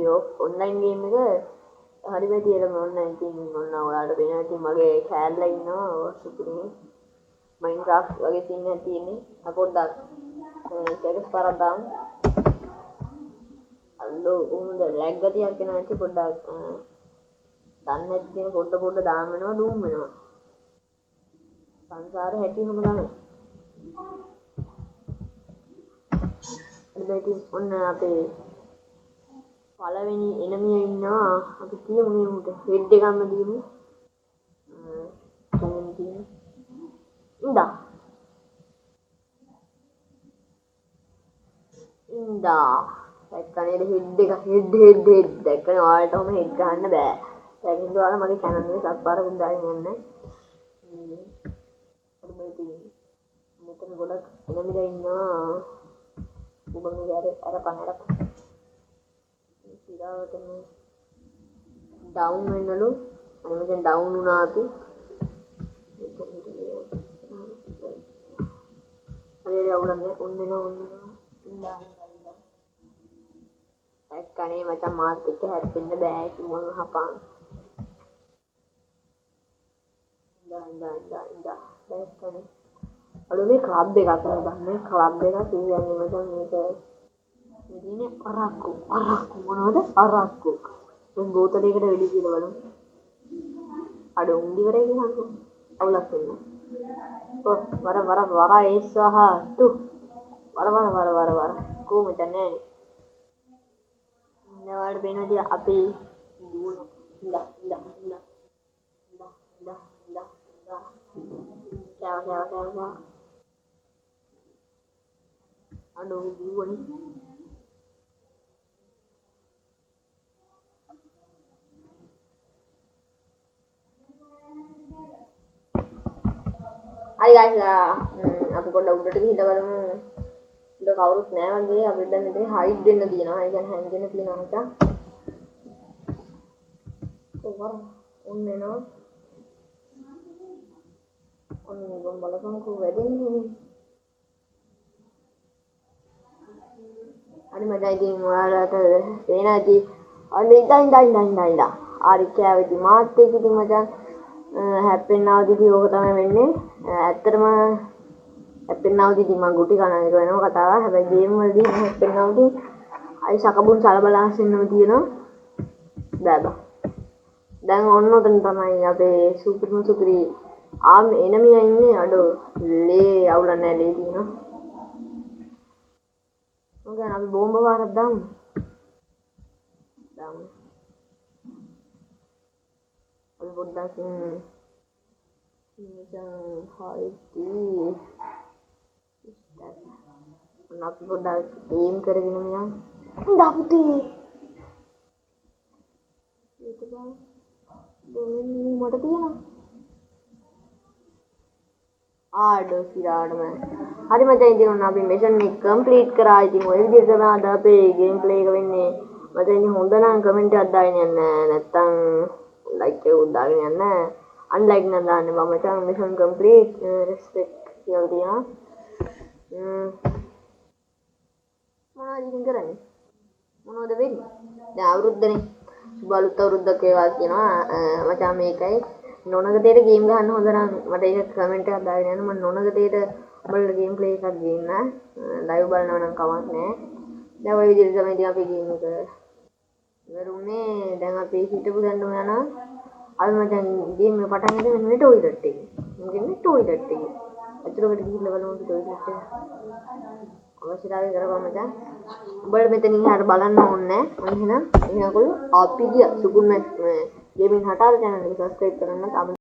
මේ online game එක හරි වැටියටම ඔන්ලයින් ඉතින් ඔන්න ඔයාලට වෙනවා ඉතින් මගේ කෑල්ලා ඉන්නවා සුපිරිම මයින්ක්‍රාෆ්ට් වගේ සීන් එකක් තියෙන්නේ පොඩ්ඩක් සෙකස් පාරක් දාමු අල්ලෝ උඹ ලැග් ගතියක් එනවා ඉතින් පොඩ්ඩක් දන්නේ නැති කෙනෙක් පොඩ දාන්න වෙනවා ඩූම් වෙනවා සංසාරේ හැටි හැම තමයි ඉතින් ඔන්න අපේ පළවෙනි එනමිය ඉන්නවා අපි කියමු මේ උන්ට හෙඩ් එකක්ම දීමු කොහොමද කියන්නේ ඉන්දා දැක්කනේ හෙඩ් එක හෙඩ් දැක්කනේ ඔයාලට ඔහම හෙඩ් ගන්න බෑ ඒකින්ද ඔයාලා මගේ channel එකේ සබ්ස්ක්‍රයිබ් දාගෙන යන්න මෙතන ගොඩක් එනමිලා ඉන්නවා උඹගේ අර පහරක් ඉතිරාවටම ඩවුන් වෙනලු අනේ මෙතන ඩවුන් වුණා අපි අනේ අවුලන්නේ ඔන්නෙනවා ඉන්දා එක්කනේ මචං මාත් එක්ක හැප්පෙන්න බෑ කිව්වම හපන් ඉන්දා දැක්කනේ අලු මේ ක්ලබ් එකක් නේද ක්ලබ් එක කියන්නේ මචං මේක ඉතින් අරක්කු මොනවද අරක්කු මම බෝතලයකට වෙඩි කියලා බලමු අඩ උන්දි කරේ කියනකෝ අවුලක් වෙන්න ඔව් වර ඒස්සහ තු වර කො මචං නෑ නවාඩ වෙනදී අපි දුන ඉඳ අඩෝ දුවනේ හරි ගයිස් අපි පොඩ්ඩක් උඩට ගිහිල්ලා බලමු උඩ කවුරුත් නැහැ වගේ අපිට දැන් මෙතන හයිඩ් වෙන්න තියෙනවා ඒ කියන්නේ හැංගෙන්න තියෙනවා මචං කොහොම ඔන්න එනවා ඔන්න ගොම් බලපන්කෝ වැඩින්නේ අනේ මචං ඉතින් ඔයාලට පේන ඇති අනේ ඉඳ ආරිකෑව ඉතින් මාත් එක්ක ඉතින් මචං හැප්පෙන්නවදී ඕක තමයි වෙන්නේ ඇත්තටම හැප්පෙන්නවදී ඉතින් මම ගුටි කන එක වෙනම කතාවක් හැබැයි ගේම් වලදී හැප්පෙන්නවදී අයි සකබුන් සලබලාස් වෙන්නම තියෙනවා බෑ දැන් ඔන්න ඔතන තමයි අපේ සුපිරි ආම් එනමියා ඉන්නේ අඩෝ ලේ අවුල නැහැ ලේ තියෙනවා මොකද අපි බෝම්බ වාරක් දාමු අපි පොඩ්ඩක් මචං හයිටි අපි පොඩ්ඩක් ගේම් කරගෙන යමු ඉඳා පුතේ ඒක බා දෙන්නේ මට තියෙනවා ආඩෝ සිරාඩම හරි මචං ඉතින් ඔන්න අපි මිෂන් එක කම්ප්ලීට් කරා ඉතින් ඔය විදිහට තමයි අද අපේ ගේම් ප්ලේ එක වෙන්නේ මචං ඉතින් හොඳ නම් කමෙන්ට් එකක් දාගෙන යන්න නැත්තම් ලයික් එකක් දාගෙන යන්න අන්ලයික් නම් දාන්න බා මචං මිෂන් කම්ප්ලීට් රෙස්පෙක්ට් කියලා තියෙනවා මොනවද ඉතින් කරන්නේ මොනවද වෙන්නේ දැන් අවුරුද්දනේ සුබ අලුත් අවුරුද්දක් වේවා කියනවා මචං මේකයි නොනගතේට ගේම් ගහන්න හොඳ නම් මට ඒක කමෙන්ට් එකක් දාගෙන යන්න මම නොනගතේට ඔයාලට ගේම් ප්ලේ එකක් ගේන්න ලයිව් බලනවා නම් කමක් නැහැ දැන් ඔය විදිහට තමයි ඉතින් අපි ගේම් එක ඉවරුනේ දැන් අපි හිටපු ගන්න යනවා අද මචං ගේම් එක පටන් ගන්න මේ ටොයිලට් එකේ මොකෙන්නේ ටොයිලට් එකේ අතුරකට ගිහිල්ලා බලමු ටොයිලට් එක අවශ්‍යතාවය කරපම් මචං උඹට මෙතනින් හරියට බලන්න ඕනේ නැහැ එහෙනම් අපි ගියා සුකුල් මැක්ස් ගේමින් හටාර channel එක subscribe කරන්න